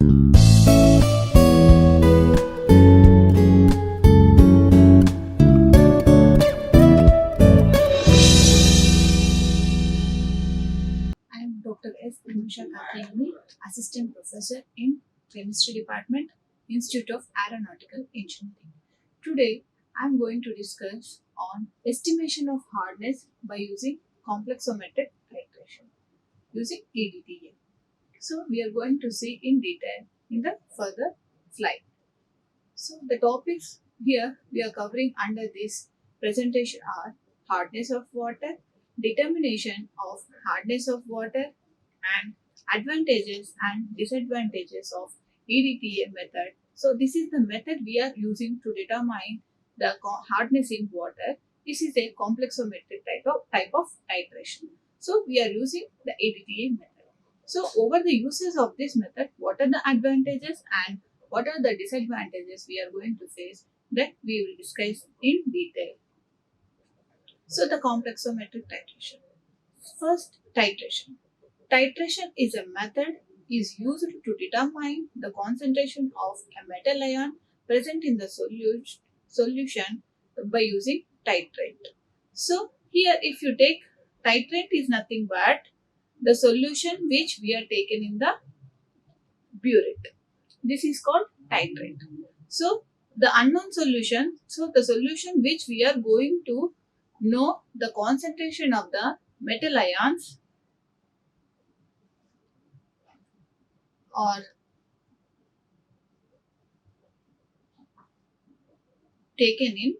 I am Dr. S. Anusha Kathyayani, Assistant Professor in Chemistry Department, Institute of Aeronautical Engineering. Today, I am going to discuss on estimation of hardness by using complexometric titration using EDTA. So, we are going to see in detail in the further slide. So, the topics here we are covering under this presentation are hardness of water, determination of hardness of water, and advantages and disadvantages of EDTA method. So, this is the method we are using to determine the hardness in water. This is a complexometric type of titration. So, we are using the EDTA method. So, over the uses of this method, what are the advantages and what are the disadvantages we are going to face, that we will discuss in detail. So, the complexometric titration. First, titration. Titration is a method is used to determine the concentration of a metal ion present in the solution by using titrate. So, here if you take titrate is nothing but the solution which we are taken in the burette. This is called titrate. So, the unknown solution, so the solution which we are going to know the concentration of the metal ions are taken in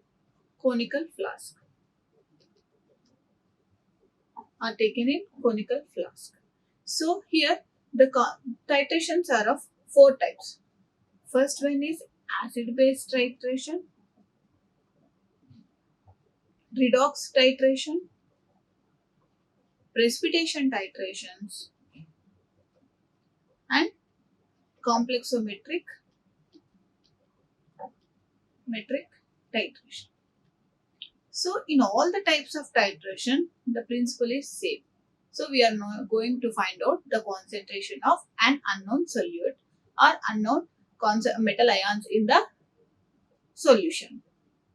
conical flask. So, here the titrations are of four types. First one is acid-base titration, redox titration, precipitation titrations, and complexometric titration. So, in all the types of titration, the principle is same. So, we are now going to find out the concentration of an unknown solute or unknown metal ions in the solution.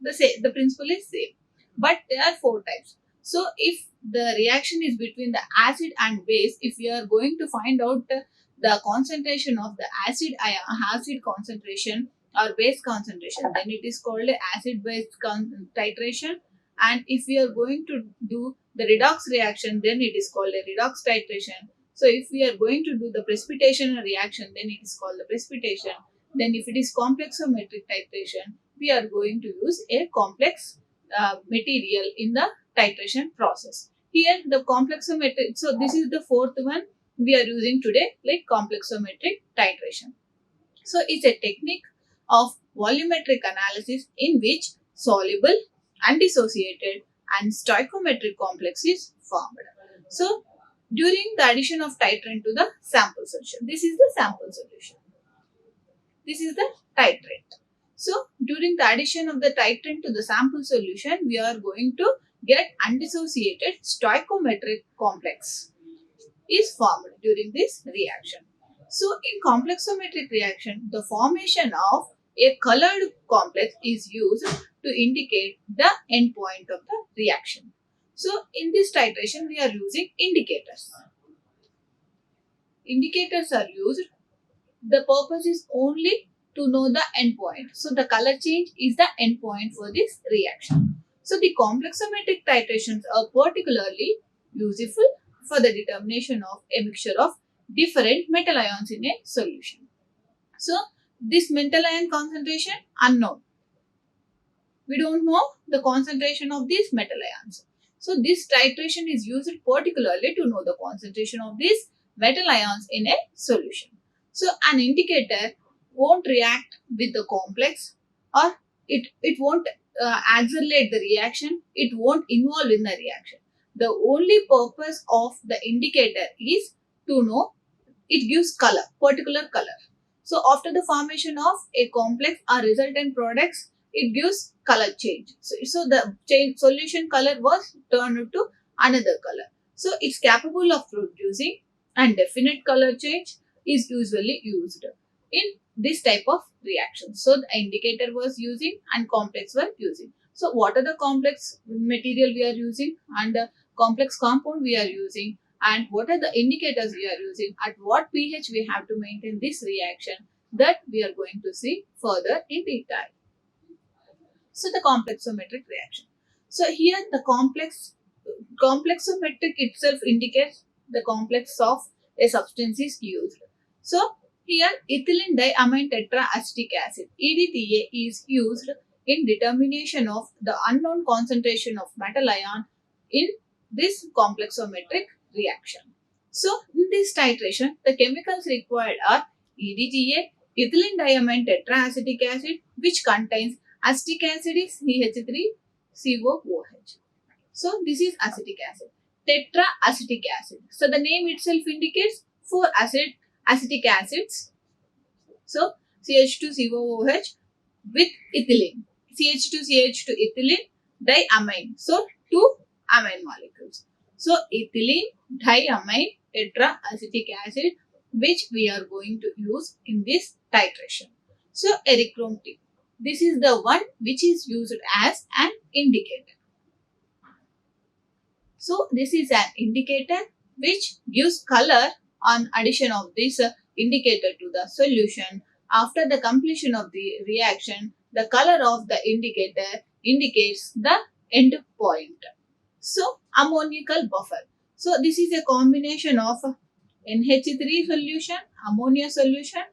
The principle is same, but there are four types. So, if the reaction is between the acid and base, if we are going to find out the concentration of the acid concentration or base concentration, then it is called acid-base titration. And if we are going to do the redox reaction, then it is called a redox titration. So, if we are going to do the precipitation reaction, then it is called the precipitation. Then, if it is complexometric titration, we are going to use a complex material in the titration process. Here, the complexometric, so this is the fourth one we are using today, like complexometric titration. So, it's a technique of volumetric analysis in which soluble, undissociated, and stoichiometric complex is formed. So, during the addition of titrant to the sample solution, this is the sample solution. This is the titrate. So, during the addition of the titrant to the sample solution, we are going to get undissociated stoichiometric complex is formed during this reaction. So, in complexometric reaction, the formation of a colored complex is used to indicate the end point of the reaction. So, in this titration, we are using indicators. Indicators are used. The purpose is only to know the end point. So, the color change is the end point for this reaction. So, the complexometric titrations are particularly useful for the determination of a mixture of different metal ions in a solution. So, this metal ion concentration unknown. We don't know the concentration of these metal ions. So, this titration is used particularly to know the concentration of these metal ions in a solution. So, an indicator won't react with the complex, or it won't accelerate the reaction, it won't involve in the reaction. The only purpose of the indicator is to know it gives color, particular color. So, after the formation of a complex or resultant products, it gives color change. So the solution color was turned to another color. So, it's capable of producing, and definite color change is usually used. in this type of reaction. So the indicator was using and complex were using. So what are the complex material we are using and the complex compound we are using, and what are the indicators we are using, at what pH we have to maintain this reaction, that we are going to see further in detail. So the complexometric reaction. So here the complexometric itself indicates the complex of a substance is used. So here ethylene diamine tetraacetic acid EDTA is used in determination of the unknown concentration of metal ion in this complexometric reaction. So in this titration, the chemicals required are EDTA, ethylene diamine tetraacetic acid, which contains acetic acid is CH3COOH. So this is acetic acid. Tetraacetic acid. So the name itself indicates four acetic acids. So CH2COOH with ethylene. CH2CH2 ethylene diamine. So two amine molecules. So ethylene diamine tetraacetic acid, which we are going to use in this titration. So erythrome tip. This is the one which is used as an indicator. So this is an indicator which gives color on addition of this indicator to the solution. After the completion of the reaction, the color of the indicator indicates the end point. So ammoniacal buffer. So this is a combination of NH3 solution, ammonia solution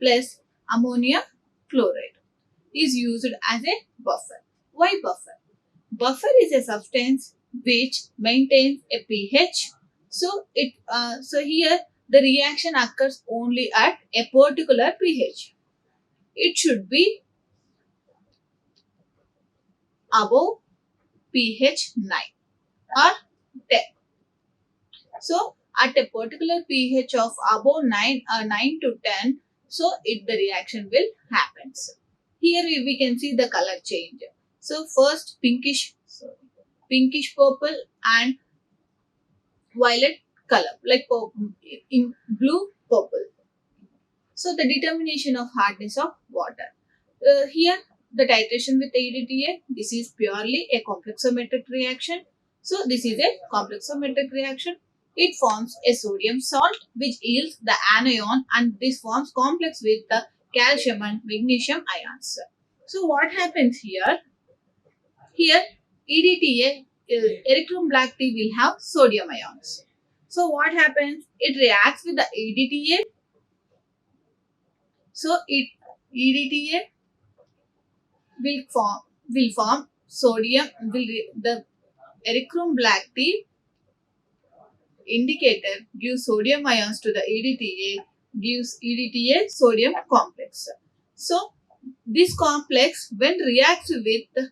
plus ammonia chloride is used as a buffer. Why buffer? Buffer is a substance which maintains a pH. So here the reaction occurs only at a particular pH. It should be above pH 9 or 10. So at a particular pH of above 9 to 10, so the reaction will happen. Here we can see the color change. So first pinkish purple and violet color, like in blue purple. So the determination of hardness of water. Here the titration with EDTA, this is purely a complexometric reaction. So this is a complexometric reaction. It forms a sodium salt which yields the anion, and this forms complex with the calcium and magnesium ions. So what happens here? Here EDTA, erythrome black tea, will have sodium ions. So what happens? It reacts with the EDTA. So EDTA will form sodium. The erythrome black tea indicator gives sodium ions to the EDTA, gives EDTA sodium complex. So this complex, when reacts with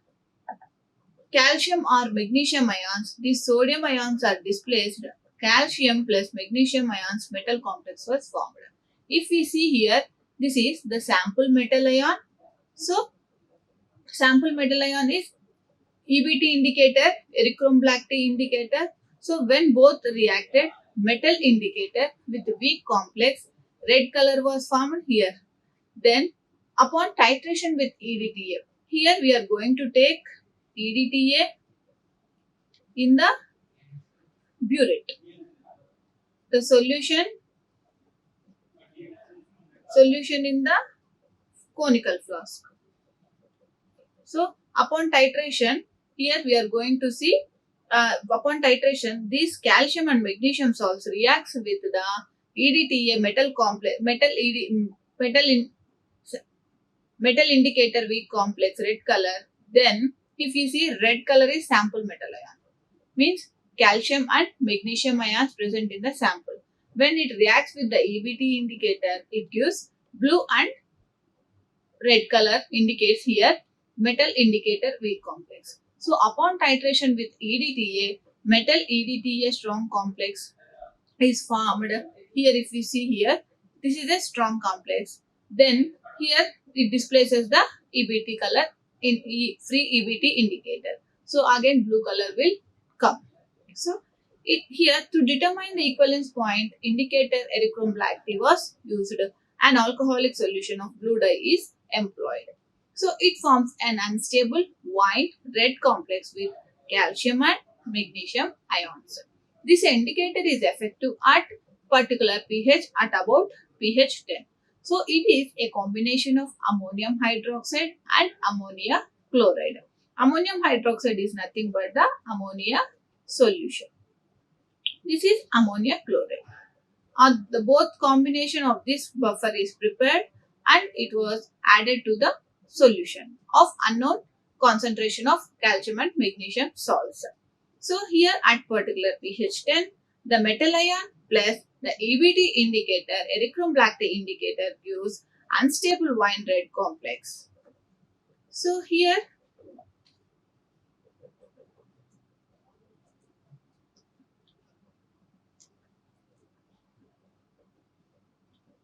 calcium or magnesium ions, these sodium ions are displaced. Calcium plus magnesium ions metal complex was formed. If we see here, this is the sample metal ion. So sample metal ion is EBT indicator, erythrome black tea indicator. So when both reacted, metal indicator with weak complex, red color was formed here. Then upon titration with EDTA, here we are going to take EDTA in the burette. The solution in the conical flask. So upon titration, here we are going to see upon titration, these calcium and magnesium salts reacts with the EDTA metal complex, metal indicator weak complex, red color. Then if you see, red color is sample metal ion, means calcium and magnesium ions present in the sample. When it reacts with the EBT indicator, it gives blue and red color, indicates here metal indicator weak complex. So upon titration with EDTA, metal EDTA strong complex is formed. Here if we see here, this is a strong complex. Then here it displaces the EBT color in free EBT indicator. So again blue color will come. So here to determine the equivalence point, indicator erythrome black tea was used, an alcoholic solution of blue dye is employed. So it forms an unstable white red complex with calcium and magnesium ions. This indicator is effective at particular pH at about pH 10. So it is a combination of ammonium hydroxide and ammonia chloride. Ammonium hydroxide is nothing but the ammonia solution. This is ammonia chloride. The both combination of this buffer is prepared and it was added to the solution of unknown concentration of calcium and magnesium salts. So here at particular pH 10, the metal ion plus the EBT indicator, erythrom black tea indicator gives unstable wine red complex. So here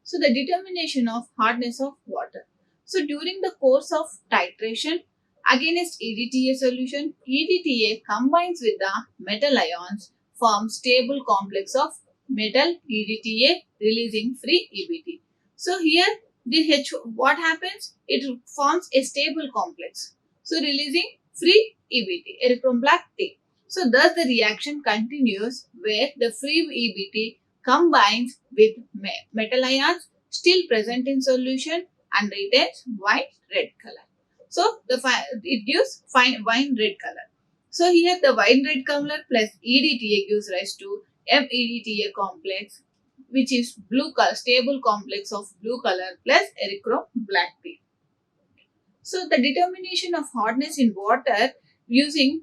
so the determination of hardness of water. So during the course of titration against EDTA solution, EDTA combines with the metal ions, form stable complex of metal EDTA releasing free EBT. So here the H, what happens? It forms a stable complex. So releasing free EBT, erythrom black tea. So thus the reaction continues where the free EBT combines with metal ions still present in solution and retains white red color. So it gives fine wine red color. So here the wine red color plus EDTA gives rise to MEDTA complex, which is blue color stable complex of blue color plus erythrom black tea. So the determination of hardness in water using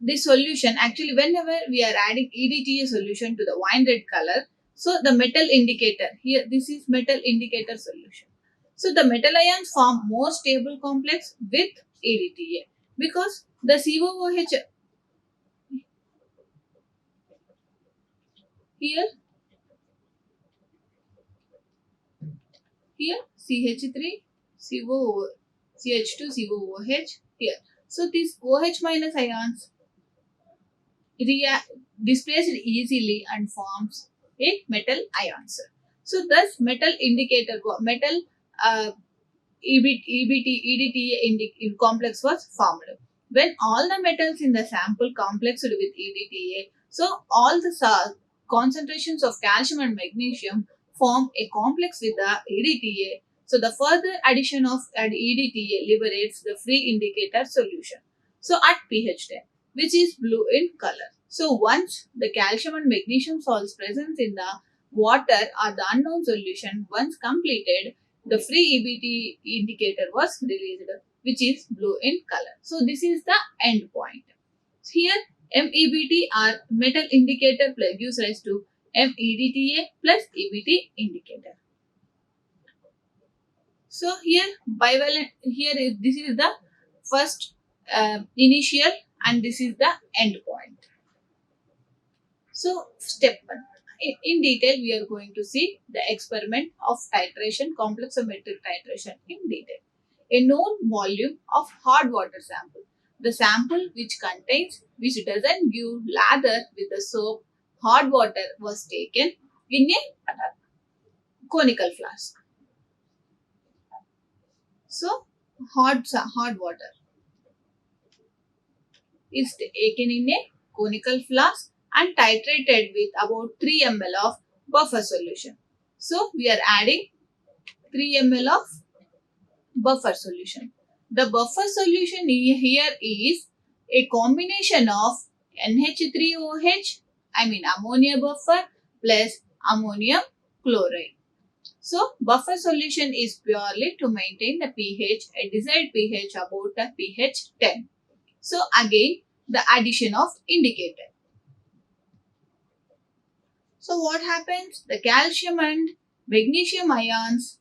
the solution, actually whenever we are adding EDTA solution to the wine red color, so the metal indicator here, this is metal indicator solution. So the metal ions form more stable complex with EDTA because the COOH here CH3 CO CH2 COOH here. So these OH minus ions displaced easily and forms a metal ions. So thus metal indicator metal EDTA complex was formed. When all the metals in the sample complexed with EDTA, so all the concentrations of calcium and magnesium form a complex with the EDTA. So the further addition of EDTA liberates the free indicator solution. So at pH 10, which is blue in color. So once the calcium and magnesium salts present in the water or the unknown solution once completed, the free EBT indicator was released, which is blue in color. So this is the end point. Here MEBT or metal indicator gives rise to MEDTA plus EBT indicator. So here bivalent this is the first initial and this is the end point. So step 1. In detail, we are going to see the experiment of titration, complexometric titration in detail. A known volume of hard water sample. The sample which doesn't give lather with the soap, hard water was taken in a conical flask. So, hard water is taken in a conical flask and titrated with about 3 ml of buffer solution. So, we are adding 3 ml of buffer solution. The buffer solution here is a combination of NH3OH, ammonia buffer plus ammonium chloride. So, buffer solution is purely to maintain the pH, a desired pH about the pH 10. So, again, the addition of indicator. So, what happens? The calcium and magnesium ions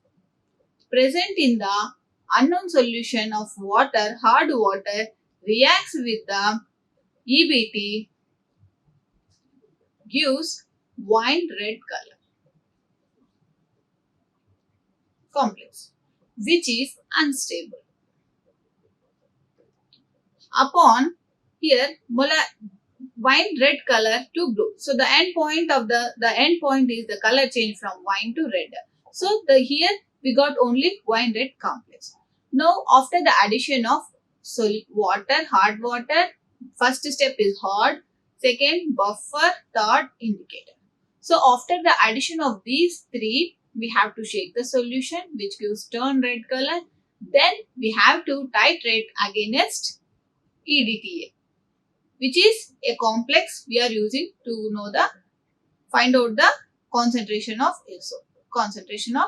present in the unknown solution of water, hard water, reacts with the EBT, gives wine red color complex, which is unstable. Upon here, wine red color to blue. So the end point of the end point is the color change from wine to red. So here we got only wine red complex. Now after the addition of water, hard water, first step is hard, second buffer, third indicator. So after the addition of these three, we have to shake the solution which gives turn red color. Then we have to titrate against EDTA, which is a complex we are using to find out the concentration of concentration of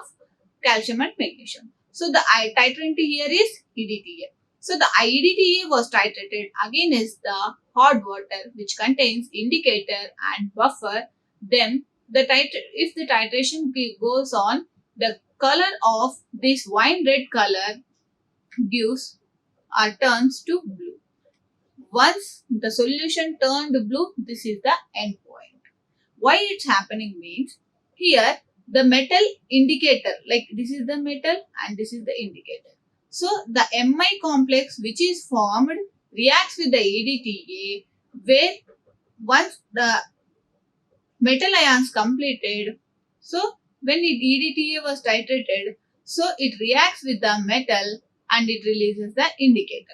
calcium and magnesium. So the titrant here is EDTA. So the EDTA was titrated against the hot water which contains indicator and buffer. Then if the titration goes on, the color of this wine red color gives or turns to blue. Once the solution turned blue, this is the end point. Why it's happening means here the metal indicator, like this is the metal and this is the indicator. So the Mi complex which is formed reacts with the EDTA, where once the metal ions completed, so when EDTA was titrated, so it reacts with the metal and it releases the indicator.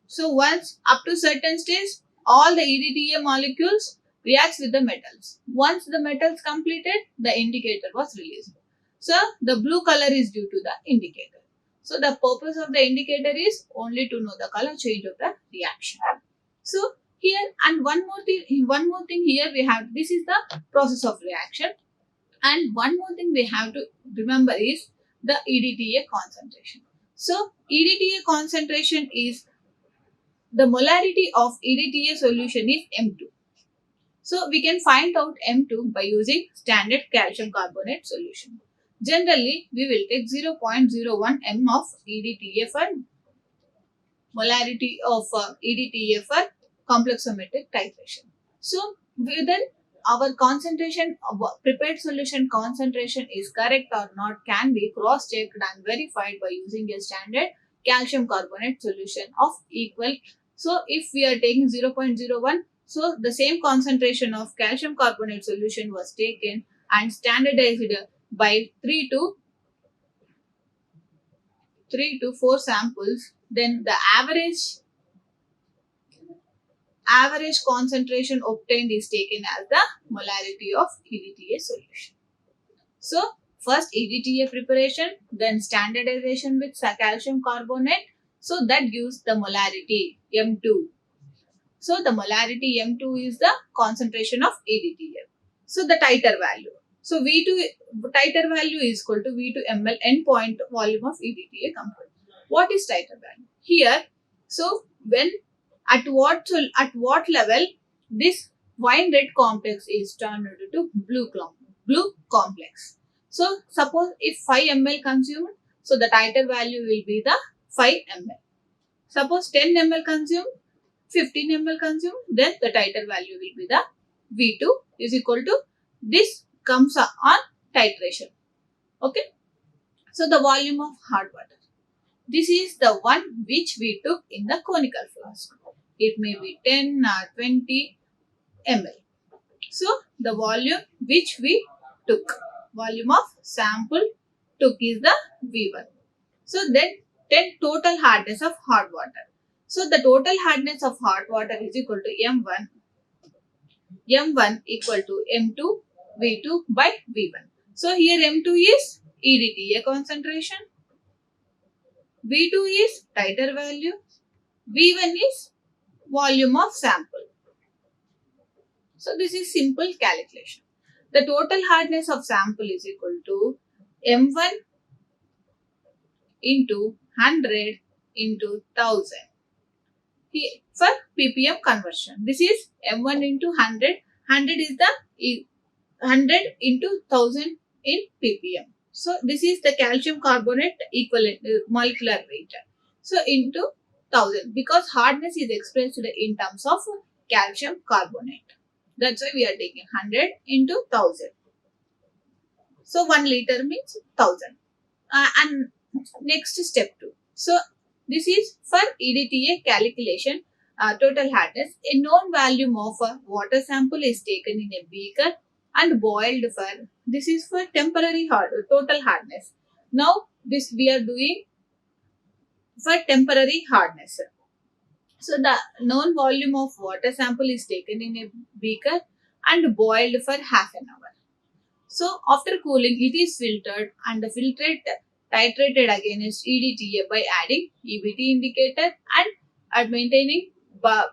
So once up to certain stage, all the EDTA molecules reacts with the metals. Once the metals completed, the indicator was released. So the blue color is due to the indicator. So the purpose of the indicator is only to know the color change of the reaction. So here and one more thing here we have, this is the process of reaction, and one more thing we have to remember is the EDTA concentration. So EDTA concentration is the molarity of EDTA solution is M2. So we can find out M2 by using standard calcium carbonate solution. Generally, we will take 0.01 m of EDTA for molarity of EDTA for complexometric titration. So whether our concentration, prepared solution concentration is correct or not can be cross-checked and verified by using a standard calcium carbonate solution of equal. So if we are taking 0.01, so the same concentration of calcium carbonate solution was taken and standardized by 3 to 4 samples, then the average concentration obtained is taken as the molarity of EDTA solution. So first EDTA preparation, then standardization with calcium carbonate, so that gives the molarity M2. So the molarity M2 is the concentration of EDTA. So the titer value. So V2 titer value is equal to V2 ml endpoint volume of EDTA component. What is titer value? Here, so when at what level this wine red complex is turned into blue complex. So suppose if 5 ml consumed, so the titer value will be the 5 ml. Suppose 10 ml consumed, 15 ml consumed, then the titer value will be the V2 is equal to, this comes on titration. Okay. So the volume of hard water. This is the one which we took in the conical flask. It may be 10 or 20 ml. So the volume which we took, volume of sample took is the V1. So then total hardness of hard water. So the total hardness of hard water is equal to M1 equal to M2 V2 by V1. So here M2 is EDTA concentration, V2 is titer value, V1 is volume of sample. So this is simple calculation. The total hardness of sample is equal to M1 into 100 into 1000. For ppm conversion, this is M1 into 100. 100 is the 100 into 1000 in ppm. So this is the calcium carbonate equivalent molecular weight. So into 1000, because hardness is expressed in terms of calcium carbonate. That's why we are taking 100 into 1000. So 1 liter means 1000. And next step 2. So this is for EDTA calculation, total hardness. A known volume of a water sample is taken in a beaker and boiled for, this is for temporary total hardness. Now this we are doing for temporary hardness. So the known volume of water sample is taken in a beaker and boiled for half an hour. So after cooling, it is filtered and the filtrate titrated against EDTA by adding EBT indicator and maintaining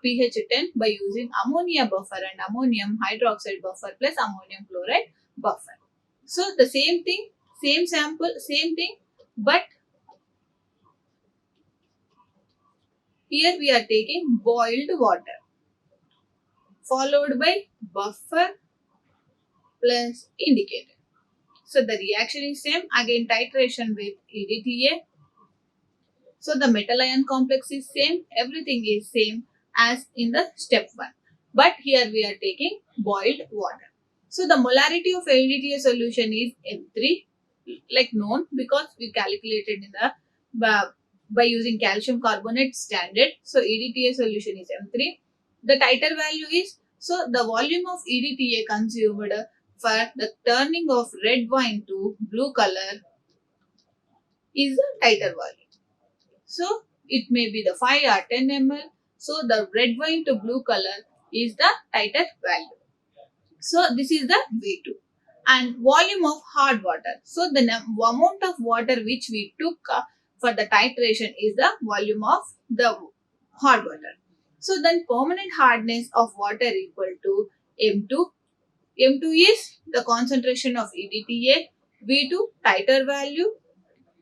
pH 10 by using ammonia buffer and ammonium hydroxide buffer plus ammonium chloride buffer. So the same thing, same sample, same thing, but here we are taking boiled water followed by buffer plus indicator. So the reaction is same, again titration with EDTA. So the metal ion complex is same, everything is same as in the step 1. But here we are taking boiled water. So the molarity of EDTA solution is M3, like known because we calculated in the by using calcium carbonate standard. So EDTA solution is M3. The titer value is, so the volume of EDTA consumed for the turning of red wine to blue color is the titer value. So it may be the 5 or 10 ml. So the red wine to blue color is the titer value. So this is the V2. And volume of hard water. So the amount of water which we took for the titration is the volume of the hard water. So then permanent hardness of water equal to M2. M2 is the concentration of EDTA, V2 titer value,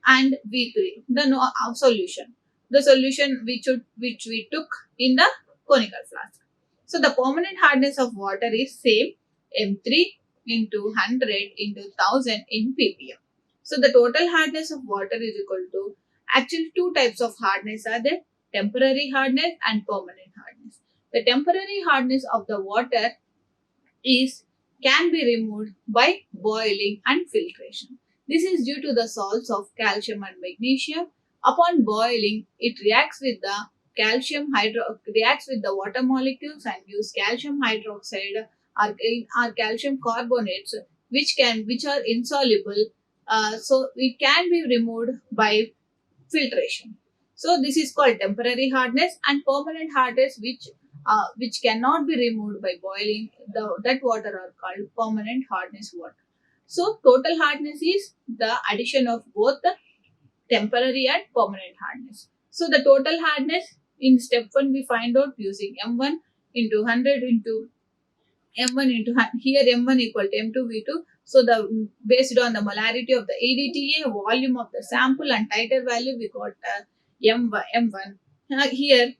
and V3 the solution. The solution which we took in the conical flask. So the permanent hardness of water is same, M3 into 100 into 1000 in ppm. So the total hardness of water is equal to, actually two types of hardness are there, temporary hardness and permanent hardness. The temporary hardness of the water is can be removed by boiling and filtration. This is due to the salts of calcium and magnesium. Upon boiling, it reacts with the reacts with the water molecules and gives calcium hydroxide or calcium carbonates, which are insoluble. So it can be removed by filtration. So this is called temporary hardness, and permanent hardness which cannot be removed by boiling that water are called permanent hardness water. So total hardness is the addition of both the temporary and permanent hardness. So the total hardness in step 1 we find out using M1 into 100 into M1 into here M1 equal to M2 V2. So the based on the molarity of the EDTA, volume of the sample and titer value, we got M1. Here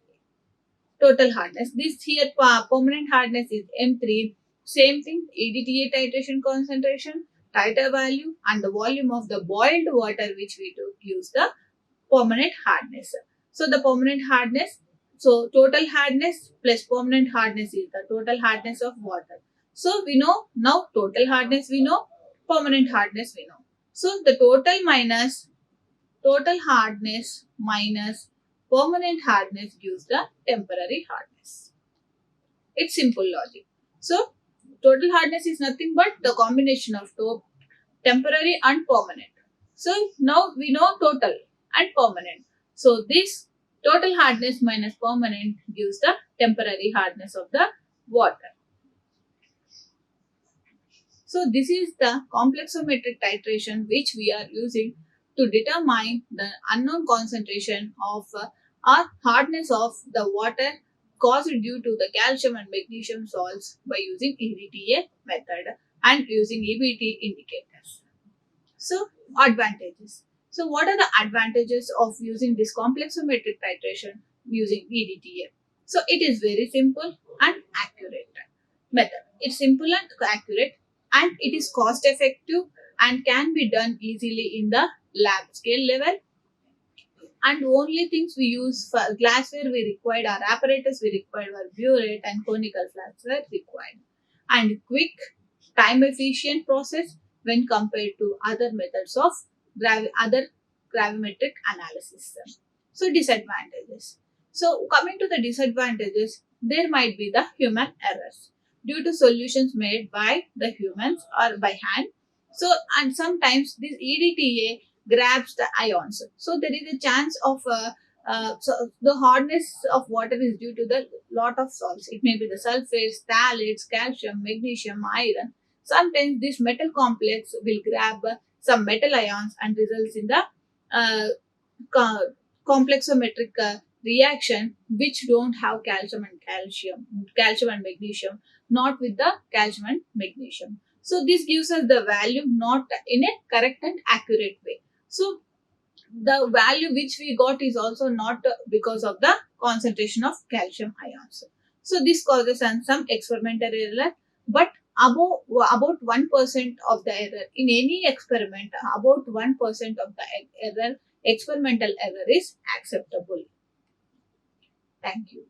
total hardness. This here permanent hardness is M3. Same thing, EDTA titration concentration, titer value, and the volume of the boiled water which we took use the permanent hardness. So the permanent hardness, so total hardness plus permanent hardness is the total hardness of water. So we know now total hardness we know, permanent hardness we know. So the total hardness minus permanent hardness gives the temporary hardness. It's simple logic. So total hardness is nothing but the combination of temporary and permanent. So now we know total and permanent. So this total hardness minus permanent gives the temporary hardness of the water. So this is the complexometric titration which we are using to determine the unknown concentration of or hardness of the water caused due to the calcium and magnesium salts by using EDTA method and using EBT indicators. So advantages. So what are the advantages of using this complexometric titration using EDTA? So it is very simple and accurate method. It's simple and accurate, and it is cost effective and can be done easily in the lab scale level. And only things we use for glassware we required, our apparatus we required were burette and conical flasks were required. And quick, time efficient process when compared to other methods of other gravimetric analysis. So disadvantages. So coming to the disadvantages, there might be the human errors. due to solutions made by the humans or by hand. So, and sometimes this EDTA grabs the ions. So, there is a chance of so the hardness of water is due to the lot of salts. It may be the sulfates, phthalates, calcium, magnesium, iron. Sometimes this metal complex will grab some metal ions and results in the uh, co- complexometric reaction which don't have calcium and magnesium, not with the calcium and magnesium. So this gives us the value not in a correct and accurate way. So the value which we got is also not because of the concentration of calcium ions. So this causes some experimental error, but about 1% of the error in any experiment, about 1% of the error, experimental error is acceptable. Thank you.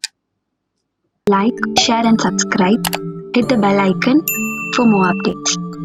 Like, share and subscribe. Hit the bell icon for more updates.